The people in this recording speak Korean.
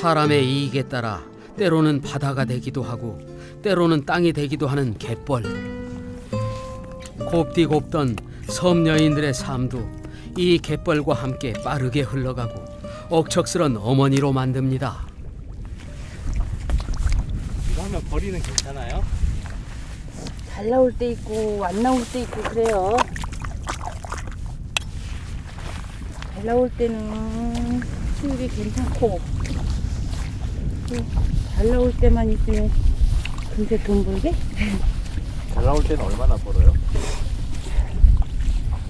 사람의 이익에 따라 때로는 바다가 되기도 하고 때로는 땅이 되기도 하는 갯벌. 곱디곱던 섬여인들의 삶도 이 갯벌과 함께 빠르게 흘러가고 억척스런 어머니로 만듭니다. 이거 하면 거리는 괜찮아요? 잘 나올 때 있고 안 나올 때 있고 그래요. 잘 나올 때는 수율이 괜찮고 잘 나올 때만 있으면 금세 돈 벌게? 잘 나올 때는 얼마나 벌어요?